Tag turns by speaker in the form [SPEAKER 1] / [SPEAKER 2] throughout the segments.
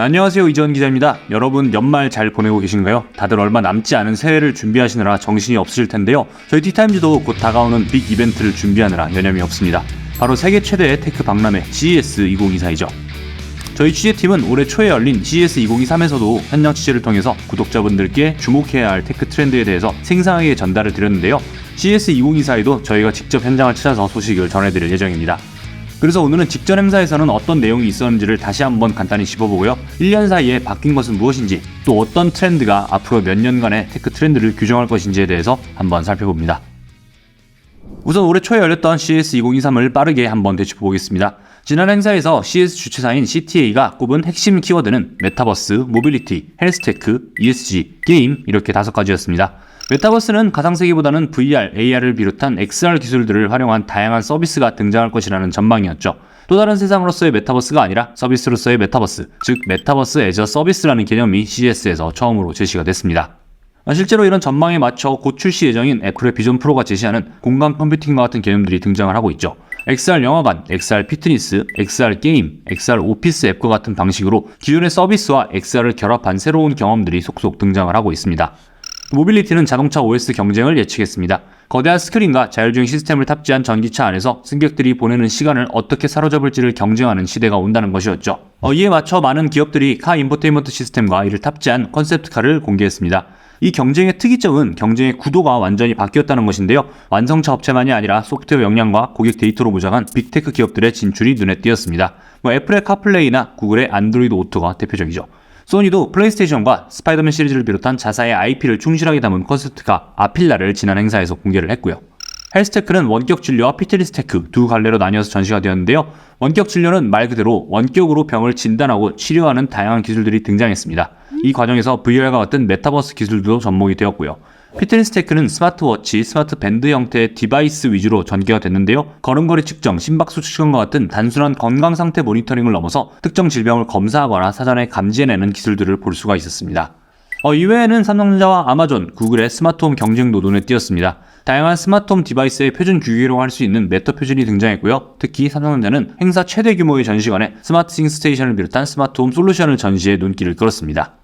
[SPEAKER 1] 안녕하세요, 이전 기자입니다. 여러분 연말 잘 보내고 계신가요? 다들 얼마 남지 않은 새해를 준비하시느라 정신이 없으실 텐데요. 저희 티타임즈도 곧 다가오는 빅 이벤트를 준비하느라 여념이 없습니다. 바로 세계 최대의 테크 박람회 CES 2024이죠. 저희 취재팀은 올해 초에 열린 CES 2023에서도 현장 취재를 통해서 구독자분들께 주목해야 할 테크 트렌드에 대해서 생생하게 전달을 드렸는데요. CES 2024에도 저희가 직접 현장을 찾아서 소식을 전해드릴 예정입니다. 그래서 오늘은 직전 행사에서는 어떤 내용이 있었는지를 다시 한번 간단히 짚어보고요. 1년 사이에 바뀐 것은 무엇인지, 또 어떤 트렌드가 앞으로 몇 년간의 테크 트렌드를 규정할 것인지에 대해서 한번 살펴봅니다. 우선 올해 초에 열렸던 CES 2023을 빠르게 한번 되짚어보겠습니다. 지난 행사에서 CES 주최사인 CTA가 꼽은 핵심 키워드는 메타버스, 모빌리티, 헬스테크, ESG, 게임 이렇게 5가지였습니다. 메타버스는 가상세계보다는 VR, AR을 비롯한 XR 기술들을 활용한 다양한 서비스가 등장할 것이라는 전망이었죠. 또 다른 세상으로서의 메타버스가 아니라 서비스로서의 메타버스, 즉 메타버스 애저 서비스라는 개념이 CES에서 처음으로 제시가 됐습니다. 실제로 이런 전망에 맞춰 곧 출시 예정인 애플의 비전 프로가 제시하는 공간 컴퓨팅과 같은 개념들이 등장을 하고 있죠. XR 영화관, XR 피트니스, XR 게임, XR 오피스 앱과 같은 방식으로 기존의 서비스와 XR을 결합한 새로운 경험들이 속속 등장을 하고 있습니다. 모빌리티는 자동차 OS 경쟁을 예측했습니다. 거대한 스크린과 자율주행 시스템을 탑재한 전기차 안에서 승객들이 보내는 시간을 어떻게 사로잡을지를 경쟁하는 시대가 온다는 것이었죠. 이에 맞춰 많은 기업들이 카 인포테인먼트 시스템과 이를 탑재한 컨셉트카를 공개했습니다. 이 경쟁의 특이점은 경쟁의 구도가 완전히 바뀌었다는 것인데요. 완성차 업체만이 아니라 소프트웨어 역량과 고객 데이터로 무장한 빅테크 기업들의 진출이 눈에 띄었습니다. 애플의 카플레이나 구글의 안드로이드 오토가 대표적이죠. 소니도 플레이스테이션과 스파이더맨 시리즈를 비롯한 자사의 IP를 충실하게 담은 컨셉트카 아필라를 지난 행사에서 공개를 했고요. 헬스테크는 원격 진료와 피트니스 테크 두 갈래로 나뉘어서 전시가 되었는데요. 원격 진료는 말 그대로 원격으로 병을 진단하고 치료하는 다양한 기술들이 등장했습니다. 이 과정에서 VR과 같은 메타버스 기술도 접목이 되었고요. 피트니스 테크는 스마트워치, 스마트 밴드 형태의 디바이스 위주로 전개가 됐는데요. 걸음걸이 측정, 심박수 측정과 같은 단순한 건강 상태 모니터링을 넘어서 특정 질병을 검사하거나 사전에 감지해내는 기술들을 볼 수가 있었습니다. 이외에는 삼성전자와 아마존, 구글의 스마트홈 경쟁도 눈에 띄었습니다. 다양한 스마트홈 디바이스의 표준 규격이라고 할 수 있는 메터 표준이 등장했고요. 특히 삼성전자는 행사 최대 규모의 전시관에 스마트싱 스테이션을 비롯한 스마트홈 솔루션을 전시해 눈길을 끌었습니다.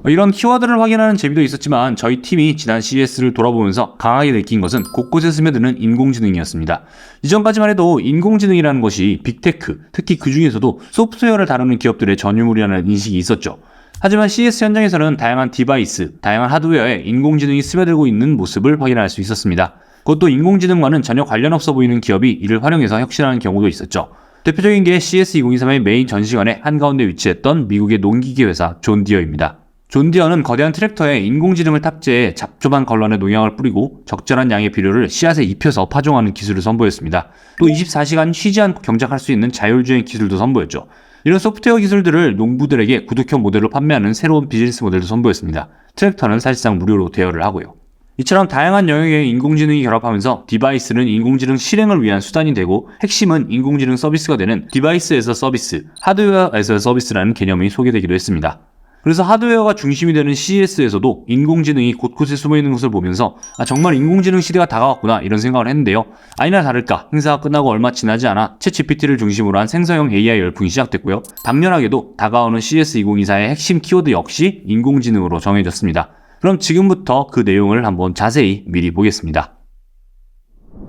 [SPEAKER 1] 이런 키워드를 확인하는 재미도 있었지만 저희 팀이 지난 CES를 돌아보면서 강하게 느낀 것은 곳곳에 스며드는 인공지능이었습니다. 이전까지만 해도 인공지능이라는 것이 빅테크, 특히 그 중에서도 소프트웨어를 다루는 기업들의 전유물이라는 인식이 있었죠. 하지만 CES 현장에서는 다양한 디바이스, 다양한 하드웨어에 인공지능이 스며들고 있는 모습을 확인할 수 있었습니다. 그것도 인공지능과는 전혀 관련 없어 보이는 기업이 이를 활용해서 혁신하는 경우도 있었죠. 대표적인 게 CES 2023의 메인 전시관의 한가운데 위치했던 미국의 농기계 회사 존 디어입니다. 존 디어는 거대한 트랙터에 인공지능을 탑재해 잡초반 걸런에 농약을 뿌리고 적절한 양의 비료를 씨앗에 입혀서 파종하는 기술을 선보였습니다. 또 24시간 쉬지 않고 경작할 수 있는 자율주행 기술도 선보였죠. 이런 소프트웨어 기술들을 농부들에게 구독형 모델로 판매하는 새로운 비즈니스 모델도 선보였습니다. 트랙터는 사실상 무료로 대여를 하고요. 이처럼 다양한 영역의 인공지능이 결합하면서 디바이스는 인공지능 실행을 위한 수단이 되고 핵심은 인공지능 서비스가 되는 디바이스에서 서비스, 하드웨어에서 서비스라는 개념이 소개되기도 했습니다. 그래서 하드웨어가 중심이 되는 CES에서도 인공지능이 곳곳에 숨어있는 것을 보면서 정말 인공지능 시대가 다가왔구나 이런 생각을 했는데요. 아니나 다를까 행사가 끝나고 얼마 지나지 않아 챗GPT를 중심으로 한 생성형 AI 열풍이 시작됐고요. 당연하게도 다가오는 CES 2024의 핵심 키워드 역시 인공지능으로 정해졌습니다. 그럼 지금부터 그 내용을 한번 자세히 미리 보겠습니다.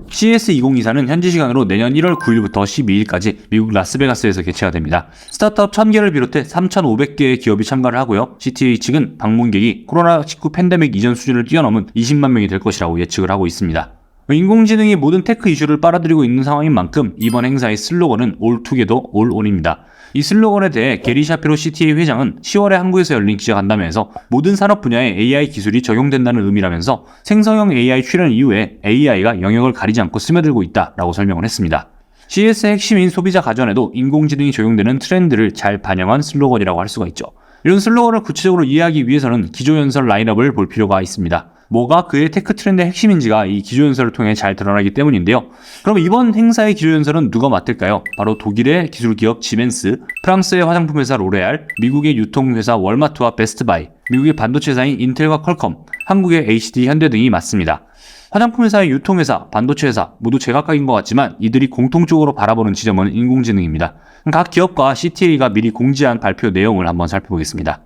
[SPEAKER 1] CES 2024는 현지 시간으로 내년 1월 9일부터 12일까지 미국 라스베가스에서 개최가 됩니다. 스타트업 1000개를 비롯해 3,500개의 기업이 참가를 하고요. CTA 측은 방문객이 코로나19 팬데믹 이전 수준을 뛰어넘은 20만 명이 될 것이라고 예측을 하고 있습니다. 인공지능이 모든 테크 이슈를 빨아들이고 있는 상황인 만큼 이번 행사의 슬로건은 All Together, All On입니다. 이 슬로건에 대해 게리 샤피로 CTA 회장은 10월에 한국에서 열린 기자간담회에서 모든 산업 분야에 AI 기술이 적용된다는 의미라면서 생성형 AI 출현 이후에 AI가 영역을 가리지 않고 스며들고 있다라고 설명을 했습니다. CES의 핵심인 소비자 가전에도 인공지능이 적용되는 트렌드를 잘 반영한 슬로건이라고 할 수가 있죠. 이런 슬로건을 구체적으로 이해하기 위해서는 기조연설 라인업을 볼 필요가 있습니다. 뭐가 그의 테크 트렌드의 핵심인지가 이 기조연설을 통해 잘 드러나기 때문인데요. 그럼 이번 행사의 기조연설은 누가 맡을까요? 바로 독일의 기술기업 지멘스, 프랑스의 화장품 회사 로레알, 미국의 유통회사 월마트와 베스트바이, 미국의 반도체 회사인 인텔과 퀄컴, 한국의 HD 현대 등이 맡습니다. 화장품 회사의 유통회사, 반도체 회사 모두 제각각인 것 같지만 이들이 공통적으로 바라보는 지점은 인공지능입니다. 각 기업과 CTA가 미리 공지한 발표 내용을 한번 살펴보겠습니다.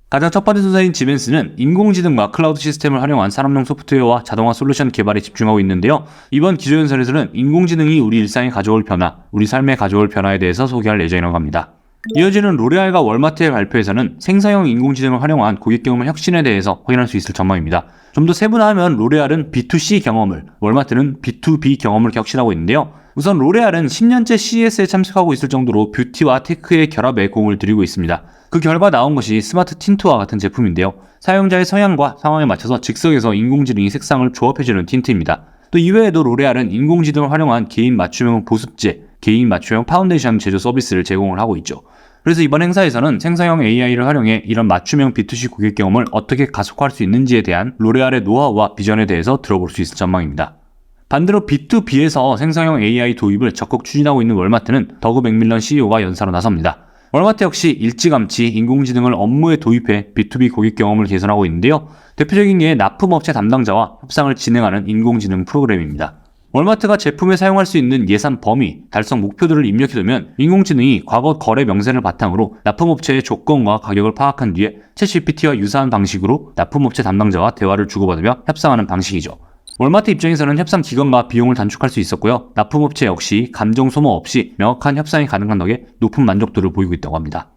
[SPEAKER 1] 가장 첫 번째 순서인 지멘스는 인공지능과 클라우드 시스템을 활용한 산업용 소프트웨어와 자동화 솔루션 개발에 집중하고 있는데요. 이번 기조연설에서는 인공지능이 우리 일상에 가져올 변화, 우리 삶에 가져올 변화에 대해서 소개할 예정이라고 합니다. 이어지는 로레알과 월마트의 발표에서는 생성형 인공지능을 활용한 고객 경험 혁신에 대해서 확인할 수 있을 전망입니다. 좀 더 세분화하면 로레알은 B2C 경험을, 월마트는 B2B 경험을 혁신하고 있는데요. 우선 로레알은 10년째 CES에 참석하고 있을 정도로 뷰티와 테크의 결합에 공을 들이고 있습니다. 그 결과 나온 것이 스마트 틴트와 같은 제품인데요. 사용자의 성향과 상황에 맞춰서 즉석에서 인공지능이 색상을 조합해주는 틴트입니다. 또 이외에도 로레알은 인공지능을 활용한 개인 맞춤형 보습제, 개인 맞춤형 파운데이션 제조 서비스를 제공을 하고 있죠. 그래서 이번 행사에서는 생성형 AI를 활용해 이런 맞춤형 B2C 고객 경험을 어떻게 가속화할 수 있는지에 대한 로레알의 노하우와 비전에 대해서 들어볼 수 있을 전망입니다. 반대로 B2B에서 생성형 AI 도입을 적극 추진하고 있는 월마트는 더그 맥밀런 CEO가 연사로 나섭니다. 월마트 역시 일찌감치 인공지능을 업무에 도입해 B2B 고객 경험을 개선하고 있는데요. 대표적인 게 납품업체 담당자와 협상을 진행하는 인공지능 프로그램입니다. 월마트가 제품에 사용할 수 있는 예산 범위, 달성 목표들을 입력해두면 인공지능이 과거 거래 명세를 바탕으로 납품업체의 조건과 가격을 파악한 뒤에 챗GPT와 유사한 방식으로 납품업체 담당자와 대화를 주고받으며 협상하는 방식이죠. 월마트 입장에서는 협상 기간과 비용을 단축할 수 있었고요. 납품업체 역시 감정 소모 없이 명확한 협상이 가능한 덕에 높은 만족도를 보이고 있다고 합니다.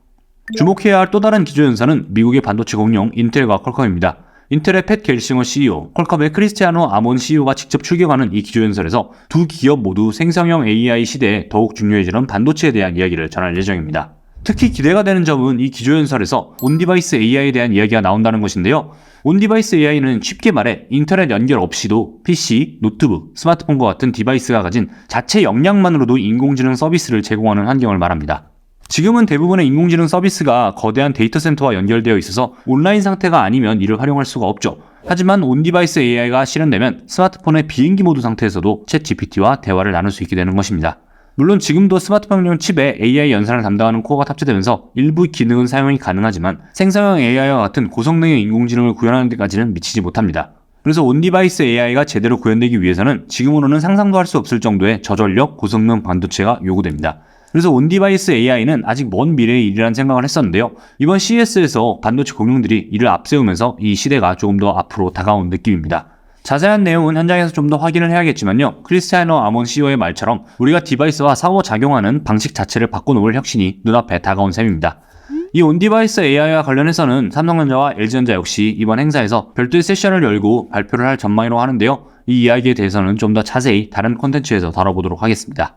[SPEAKER 1] 주목해야 할 또 다른 기조연사는 미국의 반도체 공룡 인텔과 퀄컴입니다. 인텔의 팻 겔싱어 CEO, 퀄컴의 크리스티아노 아몬 CEO가 직접 출격하는 이 기조연설에서 두 기업 모두 생성형 AI 시대에 더욱 중요해지는 반도체에 대한 이야기를 전할 예정입니다. 특히 기대가 되는 점은 이 기조연설에서 온디바이스 AI에 대한 이야기가 나온다는 것인데요. 온디바이스 AI는 쉽게 말해 인터넷 연결 없이도 PC, 노트북, 스마트폰과 같은 디바이스가 가진 자체 역량만으로도 인공지능 서비스를 제공하는 환경을 말합니다. 지금은 대부분의 인공지능 서비스가 거대한 데이터 센터와 연결되어 있어서 온라인 상태가 아니면 이를 활용할 수가 없죠. 하지만 온디바이스 AI가 실현되면 스마트폰의 비행기 모드 상태에서도 챗 GPT와 대화를 나눌 수 있게 되는 것입니다. 물론 지금도 스마트폰용 칩에 AI 연산을 담당하는 코어가 탑재되면서 일부 기능은 사용이 가능하지만 생성형 AI와 같은 고성능의 인공지능을 구현하는 데까지는 미치지 못합니다. 그래서 온디바이스 AI가 제대로 구현되기 위해서는 지금으로는 상상도 할 수 없을 정도의 저전력, 고성능 반도체가 요구됩니다. 그래서 온디바이스 AI는 아직 먼 미래의 일이라는 생각을 했었는데요. 이번 CES에서 반도체 공룡들이 이를 앞세우면서 이 시대가 조금 더 앞으로 다가온 느낌입니다. 자세한 내용은 현장에서 좀 더 확인을 해야겠지만요. 크리스티아노 아몬 CEO의 말처럼 우리가 디바이스와 상호작용하는 방식 자체를 바꿔놓을 혁신이 눈앞에 다가온 셈입니다. 이 온디바이스 AI와 관련해서는 삼성전자와 LG전자 역시 이번 행사에서 별도의 세션을 열고 발표를 할 전망이라고 하는데요. 이 이야기에 대해서는 좀 더 자세히 다른 콘텐츠에서 다뤄보도록 하겠습니다.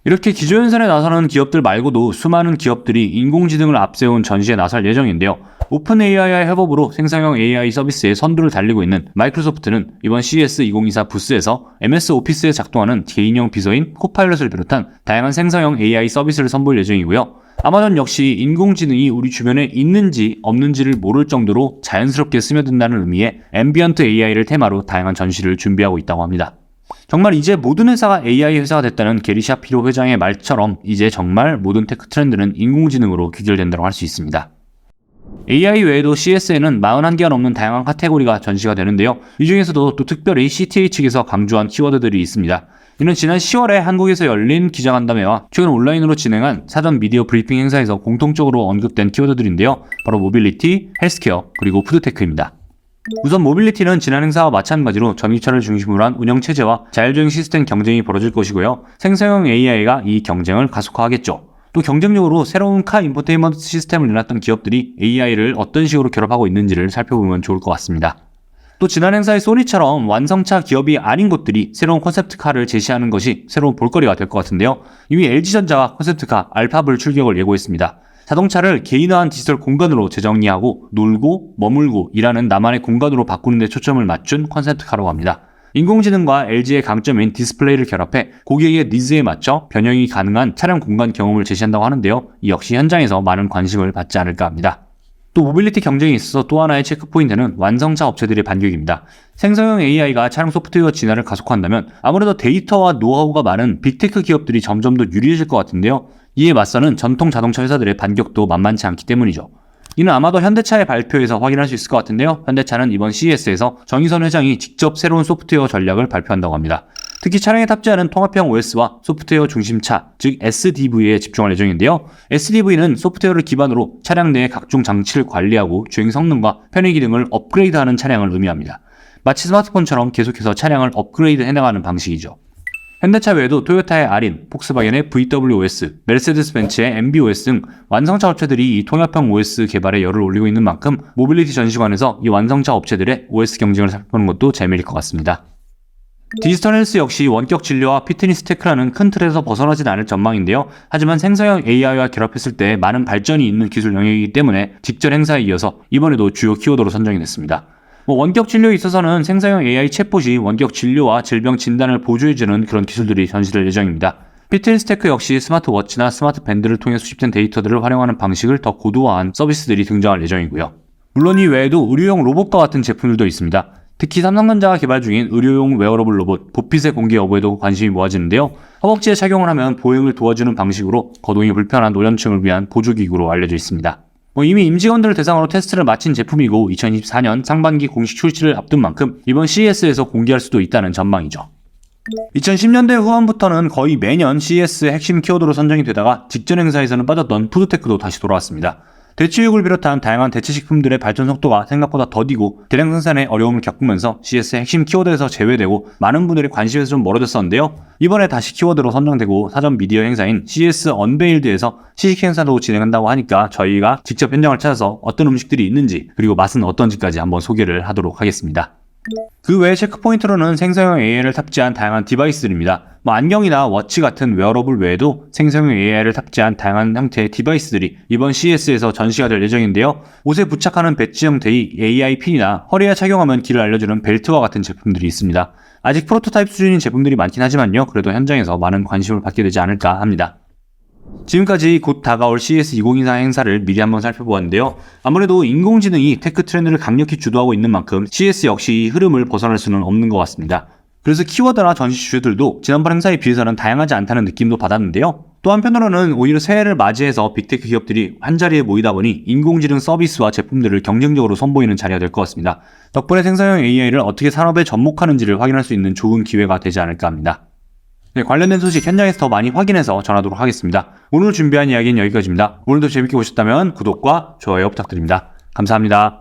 [SPEAKER 1] 이렇게 기조연설에 나서는 기업들 말고도 수많은 기업들이 인공지능을 앞세운 전시에 나설 예정인데요. 오픈 AI와의 협업으로 생성형 AI 서비스의 선두를 달리고 있는 마이크로소프트는 이번 CES 2024 부스에서 MS 오피스에 작동하는 개인형 비서인 코파일럿을 비롯한 다양한 생성형 AI 서비스를 선보일 예정이고요. 아마존 역시 인공지능이 우리 주변에 있는지 없는지를 모를 정도로 자연스럽게 스며든다는 의미의 앰비언트 AI를 테마로 다양한 전시를 준비하고 있다고 합니다. 정말 이제 모든 회사가 AI 회사가 됐다는 게리 샤피로 회장의 말처럼 이제 정말 모든 테크 트렌드는 인공지능으로 귀결된다고 할 수 있습니다. AI 외에도 CES에는 41개가 넘는 다양한 카테고리가 전시가 되는데요. 이 중에서도 또 특별히 CTA 측에서 강조한 키워드들이 있습니다. 이는 지난 10월에 한국에서 열린 기자간담회와 최근 온라인으로 진행한 사전 미디어 브리핑 행사에서 공통적으로 언급된 키워드들인데요. 바로 모빌리티, 헬스케어, 그리고 푸드테크입니다. 우선 모빌리티는 지난 행사와 마찬가지로 전기차를 중심으로 한 운영체제와 자율주행 시스템 경쟁이 벌어질 것이고요. 생성형 AI가 이 경쟁을 가속화하겠죠. 또 경쟁력으로 새로운 카 인포테인먼트 시스템을 내놨던 기업들이 AI를 어떤 식으로 결합하고 있는지를 살펴보면 좋을 것 같습니다. 또 지난 행사의 소니처럼 완성차 기업이 아닌 곳들이 새로운 컨셉트카를 제시하는 것이 새로운 볼거리가 될 것 같은데요. 이미 LG전자가 컨셉트카 알파블 출격을 예고했습니다. 자동차를 개인화한 디지털 공간으로 재정리하고 놀고 머물고 일하는 나만의 공간으로 바꾸는 데 초점을 맞춘 컨셉트카라고 합니다. 인공지능과 LG의 강점인 디스플레이를 결합해 고객의 니즈에 맞춰 변형이 가능한 차량 공간 경험을 제시한다고 하는데요. 이 역시 현장에서 많은 관심을 받지 않을까 합니다. 또 모빌리티 경쟁에 있어서 또 하나의 체크포인트는 완성차 업체들의 반격입니다. 생성형 AI가 차량 소프트웨어 진화를 가속화한다면 아무래도 데이터와 노하우가 많은 빅테크 기업들이 점점 더 유리해질 것 같은데요. 이에 맞서는 전통 자동차 회사들의 반격도 만만치 않기 때문이죠. 이는 아마도 현대차의 발표에서 확인할 수 있을 것 같은데요. 현대차는 이번 CES에서 정의선 회장이 직접 새로운 소프트웨어 전략을 발표한다고 합니다. 특히 차량에 탑재하는 통합형 OS와 소프트웨어 중심차, 즉 SDV에 집중할 예정인데요. SDV는 소프트웨어를 기반으로 차량 내의 각종 장치를 관리하고 주행 성능과 편의 기능을 업그레이드하는 차량을 의미합니다. 마치 스마트폰처럼 계속해서 차량을 업그레이드 해나가는 방식이죠. 현대차 외에도 토요타의 아린, 폭스바겐의 VWOS, 메르세데스 벤츠의 MBOS 등 완성차 업체들이 이 통합형 OS 개발에 열을 올리고 있는 만큼 모빌리티 전시관에서 이 완성차 업체들의 OS 경쟁을 살펴보는 것도 재미일 것 같습니다. 디지털 헬스 역시 원격 진료와 피트니스 테크라는 큰 틀에서 벗어나진 않을 전망인데요. 하지만 생성형 AI와 결합했을 때 많은 발전이 있는 기술 영역이기 때문에 직전 행사에 이어서 이번에도 주요 키워드로 선정이 됐습니다. 원격 진료에 있어서는 생성형 AI 챗봇이 원격 진료와 질병 진단을 보조해주는 그런 기술들이 전시될 예정입니다. 피트니스 테크 역시 스마트워치나 스마트 밴드를 통해 수집된 데이터들을 활용하는 방식을 더 고도화한 서비스들이 등장할 예정이고요. 물론 이 외에도 의료용 로봇과 같은 제품들도 있습니다. 특히 삼성전자가 개발 중인 의료용 웨어러블 로봇 보핏의 공개 여부에도 관심이 모아지는데요. 허벅지에 착용을 하면 보행을 도와주는 방식으로 거동이 불편한 노년층을 위한 보조기구로 알려져 있습니다. 이미 임직원들을 대상으로 테스트를 마친 제품이고 2024년 상반기 공식 출시를 앞둔 만큼 이번 CES에서 공개할 수도 있다는 전망이죠. 2010년대 후반부터는 거의 매년 CES의 핵심 키워드로 선정이 되다가 직전 행사에서는 빠졌던 푸드테크도 다시 돌아왔습니다. 대체육을 비롯한 다양한 대체식품들의 발전 속도가 생각보다 더디고 대량 생산에 어려움을 겪으면서 CES의 핵심 키워드에서 제외되고 많은 분들이 관심에서 좀 멀어졌었는데요. 이번에 다시 키워드로 선정되고 사전 미디어 행사인 CES 언베일드에서 시식 행사도 진행한다고 하니까 저희가 직접 현장을 찾아서 어떤 음식들이 있는지 그리고 맛은 어떤지까지 한번 소개를 하도록 하겠습니다. 그 외에 체크포인트로는 생성형 AI를 탑재한 다양한 디바이스들입니다. 안경이나 워치 같은 웨어러블 외에도 생성형 AI를 탑재한 다양한 형태의 디바이스들이 이번 CES에서 전시가 될 예정인데요. 옷에 부착하는 배지 형태의 AI 핀이나 허리에 착용하면 길을 알려주는 벨트와 같은 제품들이 있습니다. 아직 프로토타입 수준인 제품들이 많긴 하지만요. 그래도 현장에서 많은 관심을 받게 되지 않을까 합니다. 지금까지 곧 다가올 CES 2024 행사를 미리 한번 살펴보았는데요. 아무래도 인공지능이 테크 트렌드를 강력히 주도하고 있는 만큼 CES 역시 이 흐름을 벗어날 수는 없는 것 같습니다. 그래서 키워드나 전시 주제들도 지난번 행사에 비해서는 다양하지 않다는 느낌도 받았는데요. 또 한편으로는 오히려 새해를 맞이해서 빅테크 기업들이 한자리에 모이다 보니 인공지능 서비스와 제품들을 경쟁적으로 선보이는 자리가 될 것 같습니다. 덕분에 생성형 AI를 어떻게 산업에 접목하는지를 확인할 수 있는 좋은 기회가 되지 않을까 합니다. 네, 관련된 소식 현장에서 더 많이 확인해서 전하도록 하겠습니다. 오늘 준비한 이야기는 여기까지입니다. 오늘도 재밌게 보셨다면 구독과 좋아요 부탁드립니다. 감사합니다.